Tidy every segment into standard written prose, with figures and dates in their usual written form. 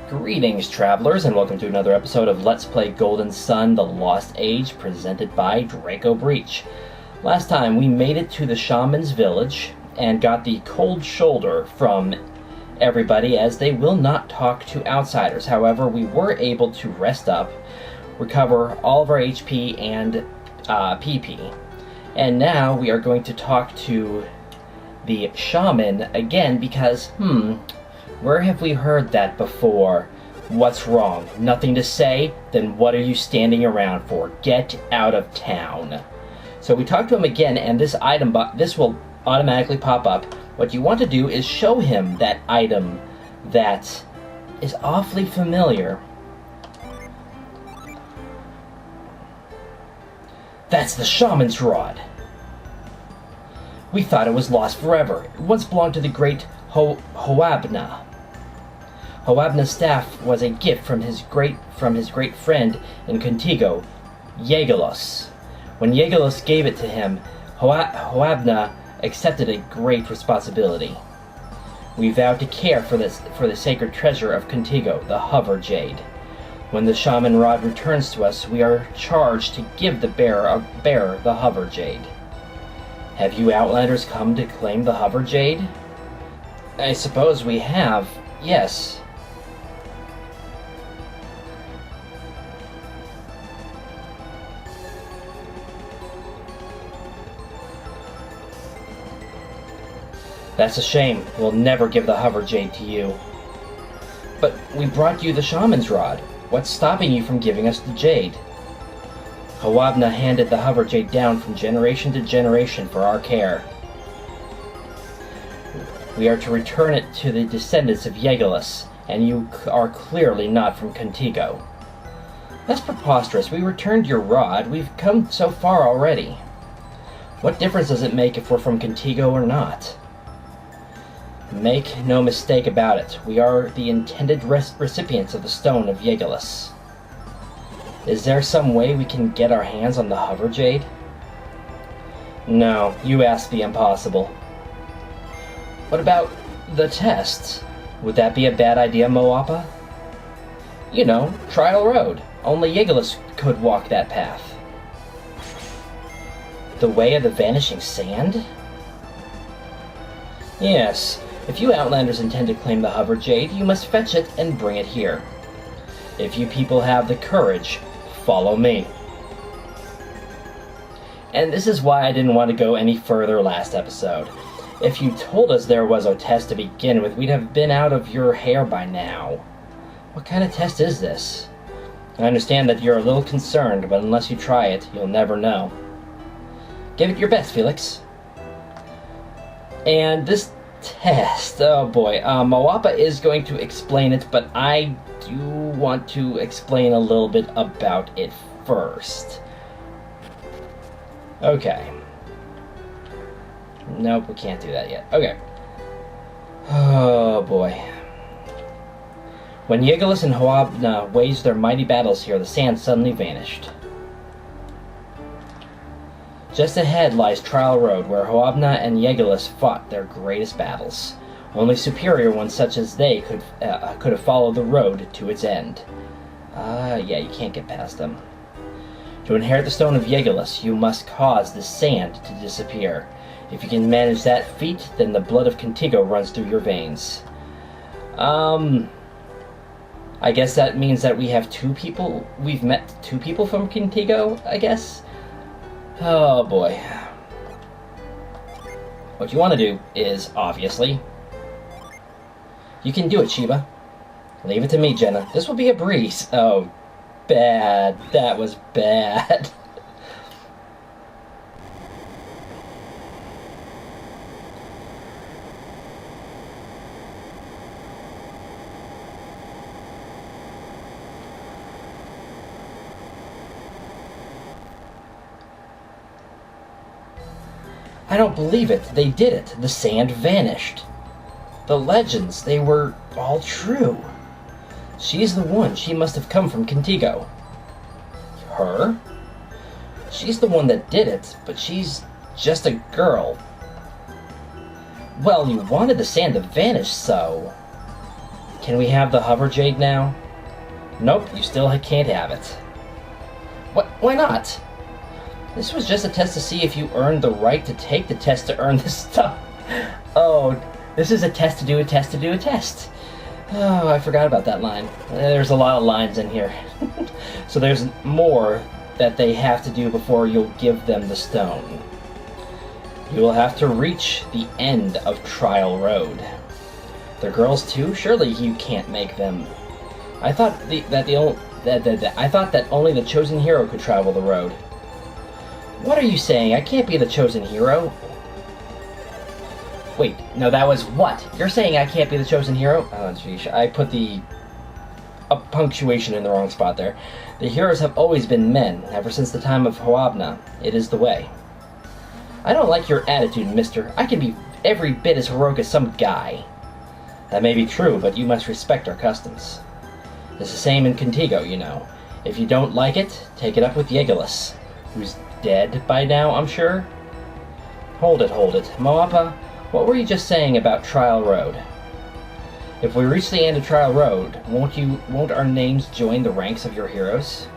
Greetings, travelers, and welcome to another episode of Let's Play Golden Sun: The Lost Age, presented by Draco Breach. Last time, we made it to the Shaman's village and got the cold shoulder from everybody, as they will not talk to outsiders. However, we were able to rest up, recover all of our HP and PP. And now we are going to talk to the Shaman again because, where have we heard that before? What's wrong? Nothing to say? Then what are you standing around for? Get out of town. So we talked to him again, and this item, this will automatically pop up. What you want to do is show him that item that is awfully familiar. That's the Shaman's Rod. We thought it was lost forever. It once belonged to the great Hoabna. Hoabna's staff was a gift from his great friend in Contigo, Yegalos. When Yegalos gave it to him, Hoabna accepted a great responsibility. We vowed to care for the sacred treasure of Contigo, the Hover Jade. When the Shaman Rod returns to us, we are charged to give the bearer the Hover Jade. Have you Outlanders come to claim the Hover Jade? I suppose we have, yes. That's a shame. We'll never give the Hover Jade to you. But we brought you the Shaman's Rod. What's stopping you from giving us the Jade? Hoabna handed the Hover Jade down from generation to generation for our care. We are to return it to the descendants of Yegalos, and you are clearly not from Contigo. That's preposterous. We returned your rod. We've come so far already. What difference does it make if we're from Contigo or not? Make no mistake about it. We are the intended recipients of the Stone of Yegalos. Is there some way we can get our hands on the Hover Jade? No, you ask the impossible. What about the test? Would that be a bad idea, Moapa? You know, trial road. Only Yegalos could walk that path. The way of the vanishing sand? Yes. If you Outlanders intend to claim the Hover Jade, you must fetch it and bring it here. If you people have the courage, follow me. And this is why I didn't want to go any further last episode. If you told us there was a test to begin with, we'd have been out of your hair by now. What kind of test is this? I understand that you're a little concerned, but unless you try it, you'll never know. Give it your best, Felix. And this test, oh boy, Moapa is going to explain it, but I do want to explain a little bit about it first. Okay. Nope, we can't do that yet. Okay. Oh boy. When Yegalos and Hoabna waged their mighty battles here, the sand suddenly vanished. Just ahead lies Trial Road, where Hoabna and Yegalos fought their greatest battles. Only superior ones such as they could have followed the road to its end. Yeah, you can't get past them. To inherit the Stone of Yegalos, you must cause the sand to disappear. If you can manage that feat, then the blood of Contigo runs through your veins. I guess that means that we have two people. We've met two people from Contigo, I guess. Oh boy. What you want to do is, obviously, you can do it, Sheba. Leave it to me, Jenna. This will be a breeze. Oh, bad. That was bad. I don't believe it. They did it. The sand vanished. The legends, they were all true. She's the one. She must have come from Contigo. Her? She's the one that did it, but she's just a girl. Well, you wanted the sand to vanish, so... Can we have the hover jade now? Nope, you still can't have it. What? Why not? This was just a test to see if you earned the right to take the test to earn this stuff. Oh, this is a test to do a test to do a test. Oh, I forgot about that line. There's a lot of lines in here. So there's more that they have to do before you'll give them the stone. You will have to reach the end of Trial Road. They're girls too? Surely you can't make them. I thought that only the chosen hero could travel the road. What are you saying? I can't be the chosen hero. Wait, no, that was what? You're saying I can't be the chosen hero? Oh, geez, I put the punctuation in the wrong spot there. The heroes have always been men, ever since the time of Moapa. It is the way. I don't like your attitude, mister. I can be every bit as heroic as some guy. That may be true, but you must respect our customs. It's the same in Contigo, you know. If you don't like it, take it up with Yegalis, who's dead by now, I'm sure. Hold it. Moapa, what were you just saying about Trial Road? If we reach the end of Trial Road, won't our names join the ranks of your heroes?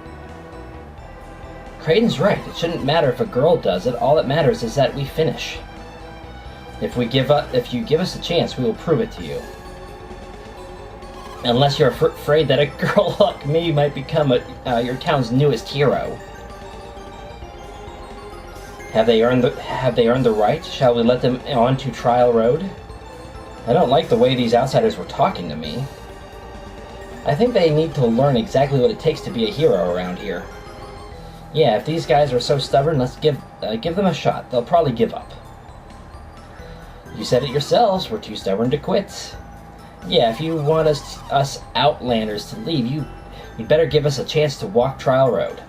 Creighton's right. It shouldn't matter if a girl does it. All that matters is that we finish. If you give us a chance, we will prove it to you. Unless you're afraid that a girl like me might become your town's newest hero. Have they earned the right? Shall we let them on to Trial Road? I don't like the way these outsiders were talking to me. I think they need to learn exactly what it takes to be a hero around here. Yeah, if these guys are so stubborn, let's give them a shot. They'll probably give up. You said it yourselves, we're too stubborn to quit. Yeah, if you want us Outlanders to leave, you'd better give us a chance to walk Trial Road.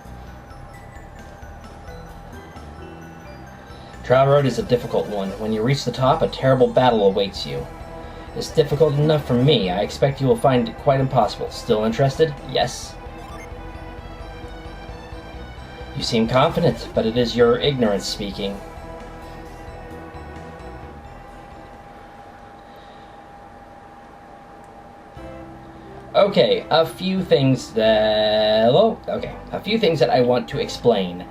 Trial Road is a difficult one. When you reach the top, a terrible battle awaits you. It's difficult enough for me. I expect you will find it quite impossible. Still interested? Yes. You seem confident, but it is your ignorance speaking. Okay, a few things that I want to explain.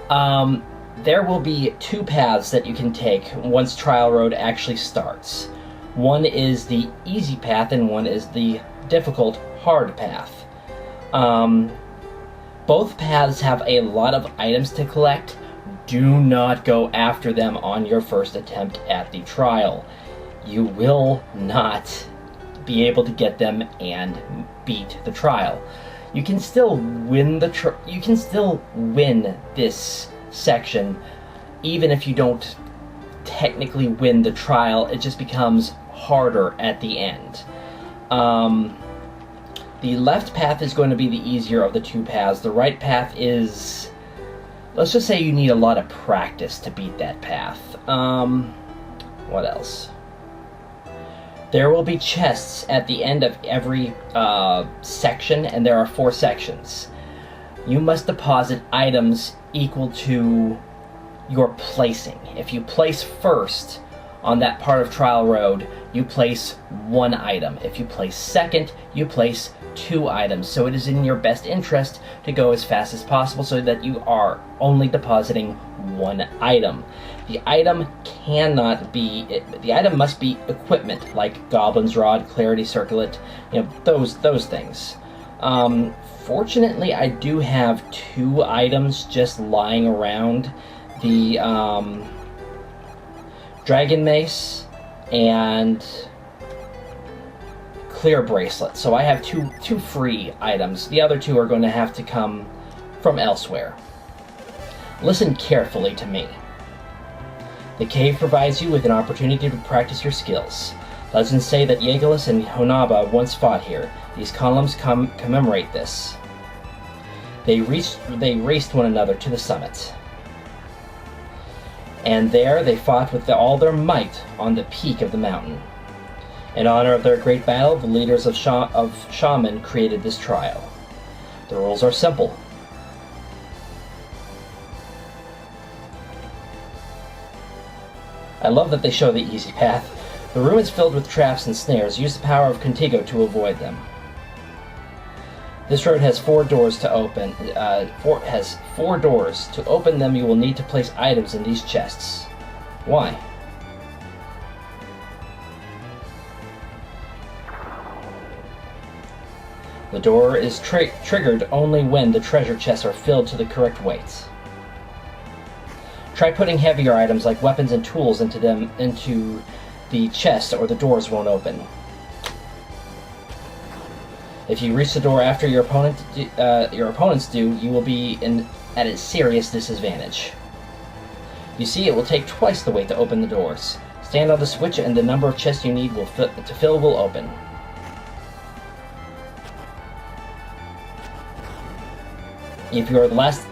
There will be two paths that you can take once Trial Road actually starts. One is the easy path and one is the difficult, hard path. Both paths have a lot of items to collect. Do not go after them on your first attempt at the trial. You will not be able to get them and beat the trial. You can still win this section, even if you don't technically win the trial. It just becomes harder at the end. The left path is going to be the easier of the two paths. The right path is, let's just say you need a lot of practice to beat that path. What else? There will be chests at the end of every section, and there are 4 sections. You must deposit items equal to your placing. If you place first on that part of Trial Road, you place 1 item. If you place second, you place 2 items. So it is in your best interest to go as fast as possible so that you are only depositing 1 item. The item must be equipment, like Goblin's Rod, Clarity Circlet, those things. Fortunately, I do have 2 items just lying around. The Dragon Mace and Clear Bracelet. So I have two free items. The other 2 are going to have to come from elsewhere. Listen carefully to me. The cave provides you with an opportunity to practice your skills. Legends say that Yegalis and Moapa once fought here. These columns commemorate this. They raced one another to the summit. And there they fought with all their might on the peak of the mountain. In honor of their great battle, the leaders of Shaman created this trial. The rules are simple. I love that they show the easy path. The room is filled with traps and snares. Use the power of Contigo to avoid them. This road has 4 doors to open. Has 4 doors. To open them, you will need to place items in these chests. Why? The door is triggered only when the treasure chests are filled to the correct weight. Try putting heavier items like weapons and tools into the chest, or the doors won't open. If you reach the door after your opponents do, you will be at a serious disadvantage. You see, it will take twice the weight to open the doors. Stand on the switch, and the number of chests you need to fill will open. If you are last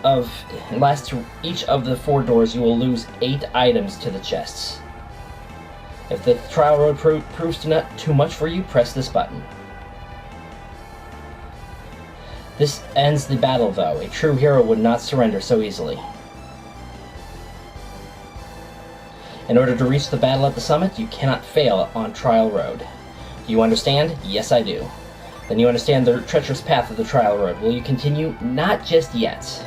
to each of the 4 doors, you will lose 8 items to the chests. If the trial road proves too much for you, press this button. This ends the battle, though. A true hero would not surrender so easily. In order to reach the battle at the summit, you cannot fail on Trial Road. Do you understand? Yes, I do. Then you understand the treacherous path of the Trial Road. Will you continue? Not just yet.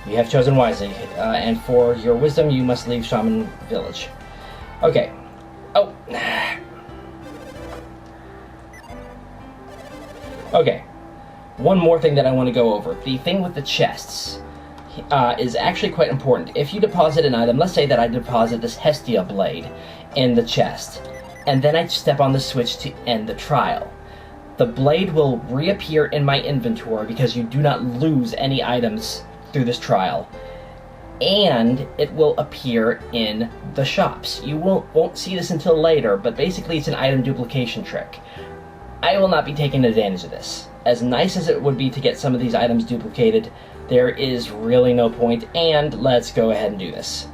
You have chosen wisely, and for your wisdom, you must leave Shaman Village. Okay. Oh. Okay. One more thing that I want to go over. The thing with the chests is actually quite important. If you deposit an item, let's say that I deposit this Hestia blade in the chest, and then I step on the switch to end the trial. The blade will reappear in my inventory because you do not lose any items through this trial. And it will appear in the shops. You won't see this until later, but basically it's an item duplication trick. I will not be taking advantage of this. As nice as it would be to get some of these items duplicated, there is really no point, and let's go ahead and do this.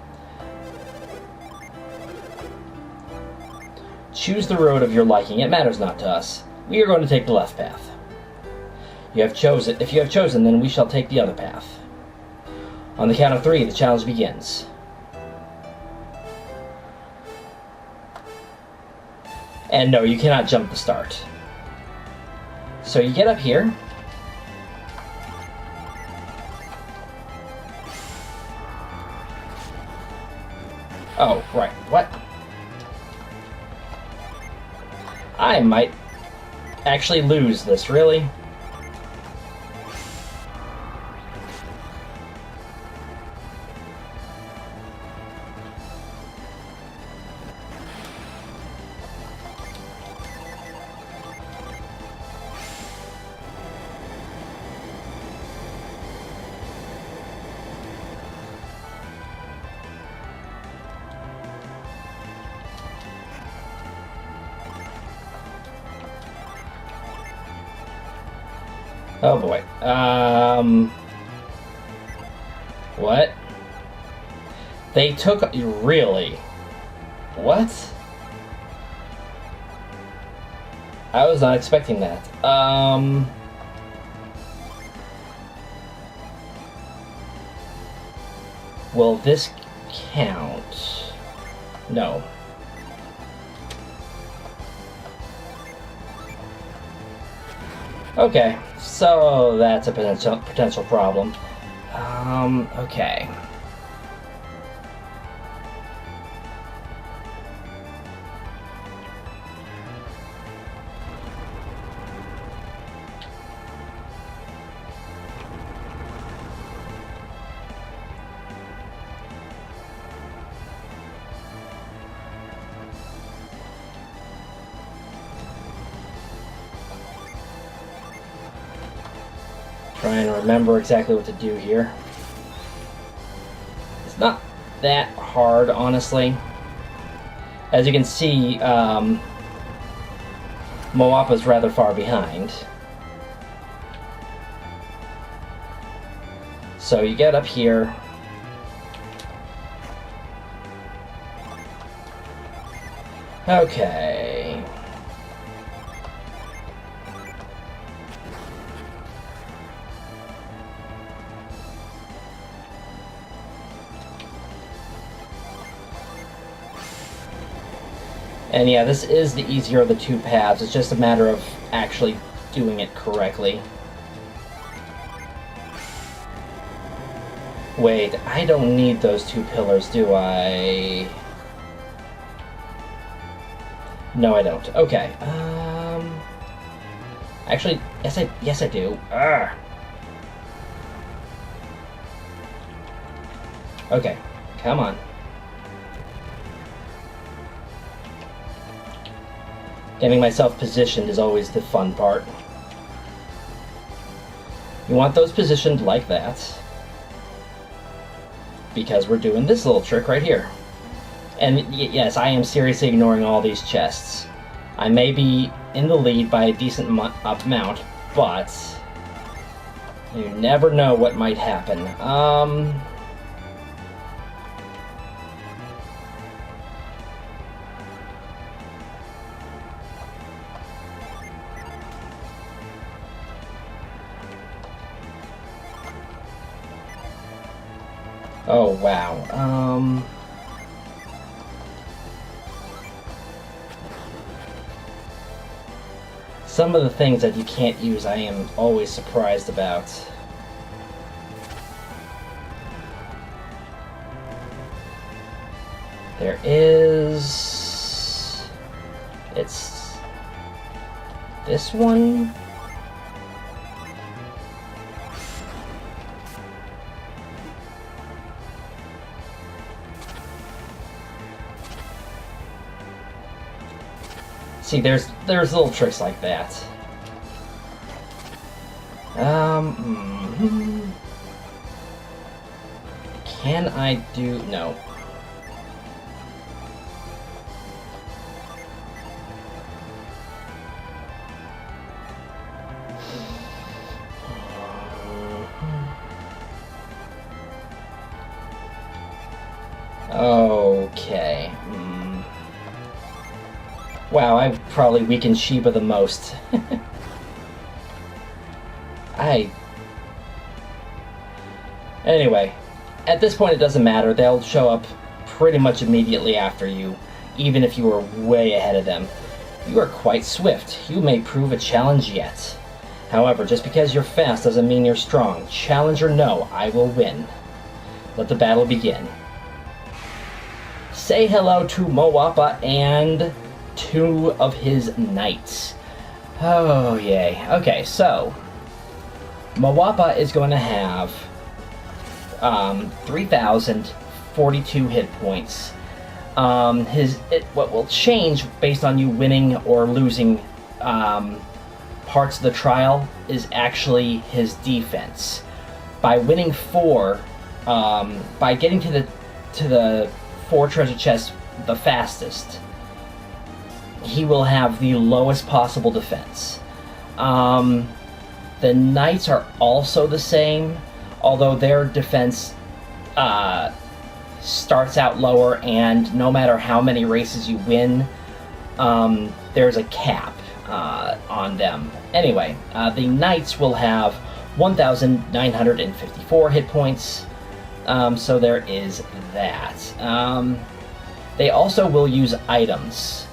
Choose the road of your liking. It matters not to us. We are going to take the left path. If you have chosen, then we shall take the other path. On the count of 3, the challenge begins. And no, you cannot jump the start. So you get up here. Oh, right. What? I might actually lose this, really? Oh boy. What? They took... Really? What? I was not expecting that. Will this count? No. Okay, so that's a potential problem. Okay. Trying to remember exactly what to do here. It's not that hard, honestly. As you can see, Moapa's rather far behind. So you get up here. Okay. And yeah, this is the easier of the two paths. It's just a matter of actually doing it correctly. Wait, I don't need those two pillars, do I? No, I don't. Okay. Actually, yes, I do. Arrgh. Okay, come on. Getting myself positioned is always the fun part. You want those positioned like that, because we're doing this little trick right here. And yes, I am seriously ignoring all these chests. I may be in the lead by a decent amount, but you never know what might happen. Oh, wow. Some of the things that you can't use, I am always surprised about. There is... It's... this one? See, there's little tricks like that. Can I do... no. Okay. Wow, I probably weakened Sheba the most. Anyway, at this point it doesn't matter. They'll show up pretty much immediately after you, even if you were way ahead of them. You are quite swift. You may prove a challenge yet. However, just because you're fast doesn't mean you're strong. Challenge or no, I will win. Let the battle begin. Say hello to Moapa and 2 of his knights. Oh, yay. Okay, so Moapa is going to have 3,042 hit points. What will change based on you winning or losing parts of the trial is actually his defense. By winning 4, by getting to the 4 treasure chests the fastest, he will have the lowest possible defense. The knights are also the same, although their defense starts out lower, and no matter how many races you win, there's a cap on them. Anyway, the knights will have 1,954 hit points, so there is that. They also will use items.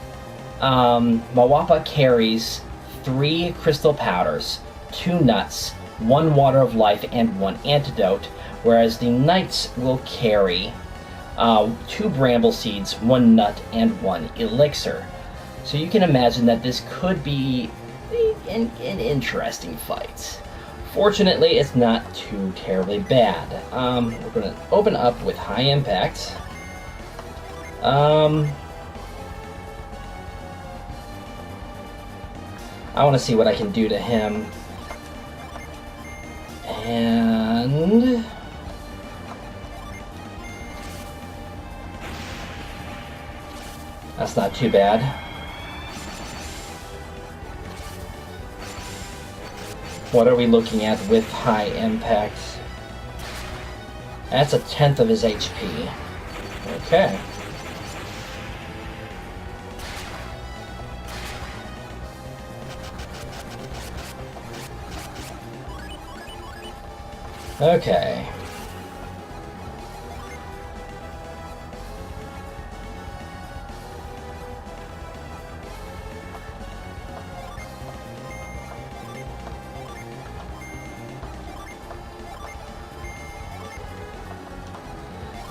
Moapa carries 3 crystal powders, 2 nuts, 1 water of life, and 1 antidote, whereas the knights will carry 2 bramble seeds, 1 nut, and 1 elixir. So you can imagine that this could be an interesting fight. Fortunately, it's not too terribly bad. We're going to open up with high impact. I want to see what I can do to him. And that's not too bad. What are we looking at with high impact? That's 1/10 of his HP. Okay. Okay.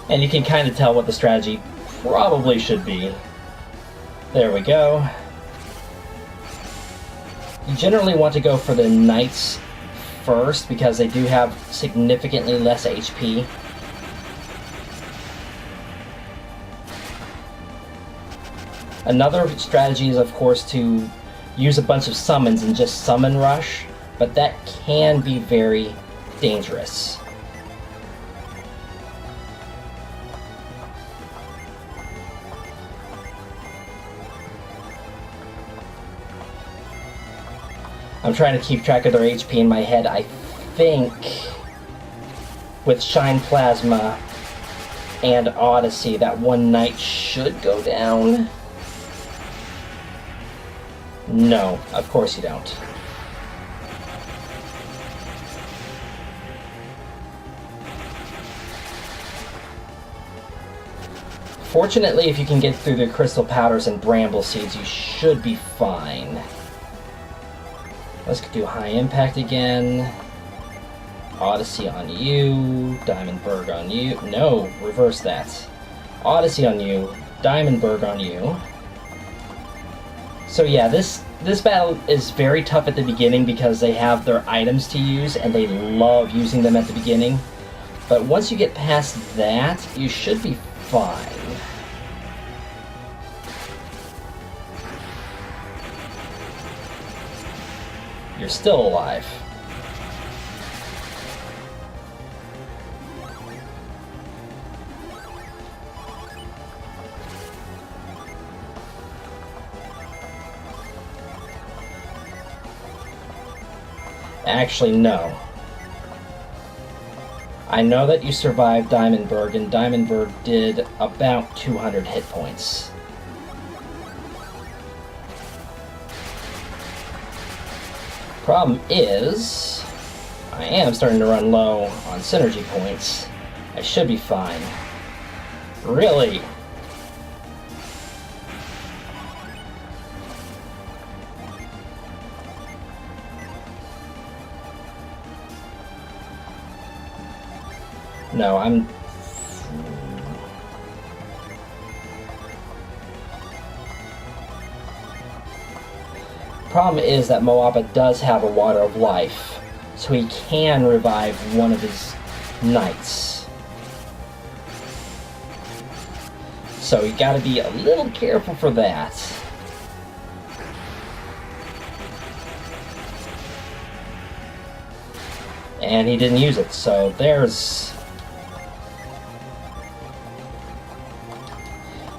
And you can kind of tell what the strategy probably should be. There we go. You generally want to go for the knights first because they do have significantly less HP. Another strategy is, of course, to use a bunch of summons and just summon rush, but that can be very dangerous. I'm trying to keep track of their HP in my head. I think with Shine Plasma and Odyssey, that one knight should go down. No, of course you don't. Fortunately, if you can get through the crystal powders and bramble seeds, you should be fine. Let's do high impact again. Odyssey on you, Diamondberg on you. No, reverse that. Odyssey on you, Diamondberg on you. So yeah, this battle is very tough at the beginning because they have their items to use and they love using them at the beginning. But once you get past that, you should be fine. You're still alive. Actually, no. I know that you survived Diamondberg, and Diamondberg did about 200 hit points. Problem is, I am starting to run low on synergy points. I should be fine. Really? No, I'm... Problem is that Moapa does have a Water of Life, so he can revive one of his knights. So you gotta be a little careful for that. And he didn't use it, so there's...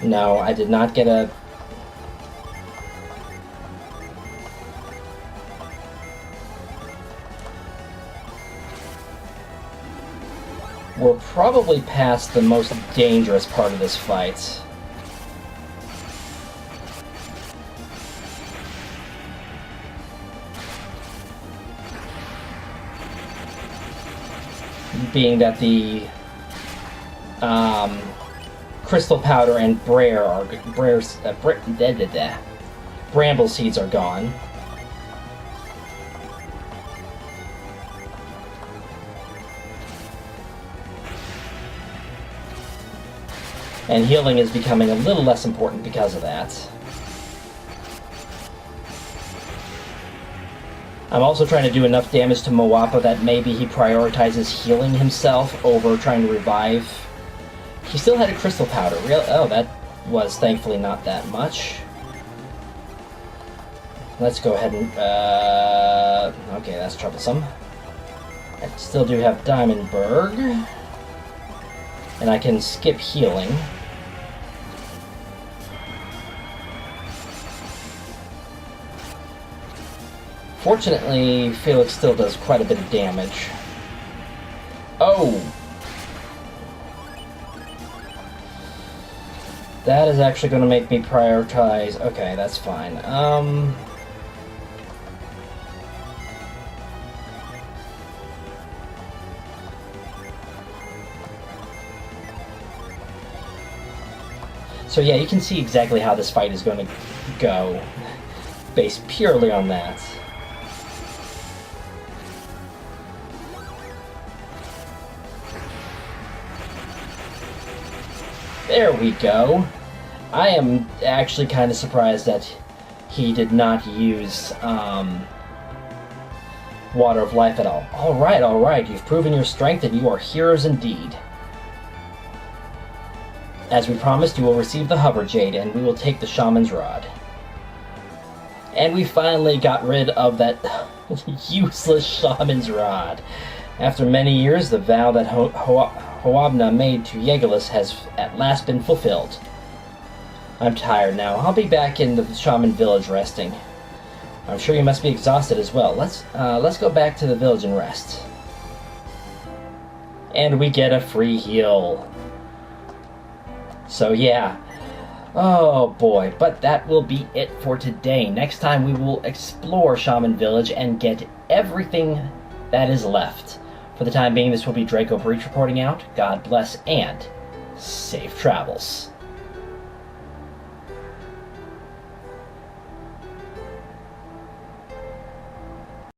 No, I did not get a... We're probably past the most dangerous part of this fight. Being that the crystal powder and bramble seeds are gone. And healing is becoming a little less important because of that. I'm also trying to do enough damage to Moapa that maybe he prioritizes healing himself over trying to revive. He still had a crystal powder. Oh, that was thankfully not that much. Let's go ahead and... okay, that's troublesome. I still do have Diamondberg. And I can skip healing. Fortunately, Felix still does quite a bit of damage. Oh! That is actually going to make me prioritize... Okay, that's fine. So yeah, you can see exactly how this fight is going to go, based purely on that. There we go. I am actually kind of surprised that he did not use Water of Life at all. Alright. You've proven your strength and you are heroes indeed. As we promised, you will receive the Hover Jade and we will take the Shaman's Rod. And we finally got rid of that useless Shaman's Rod. After many years, the vow that Hoabna made to Yegalis has at last been fulfilled. I'm tired now. I'll be back in the Shaman village resting. I'm sure you must be exhausted as well. Let's go back to the village and rest. And we get a free heal. So yeah. Oh boy, but that will be it for today. Next time we will explore Shaman Village and get everything that is left. For the time being, this will be Draco Breach reporting out. God bless and safe travels.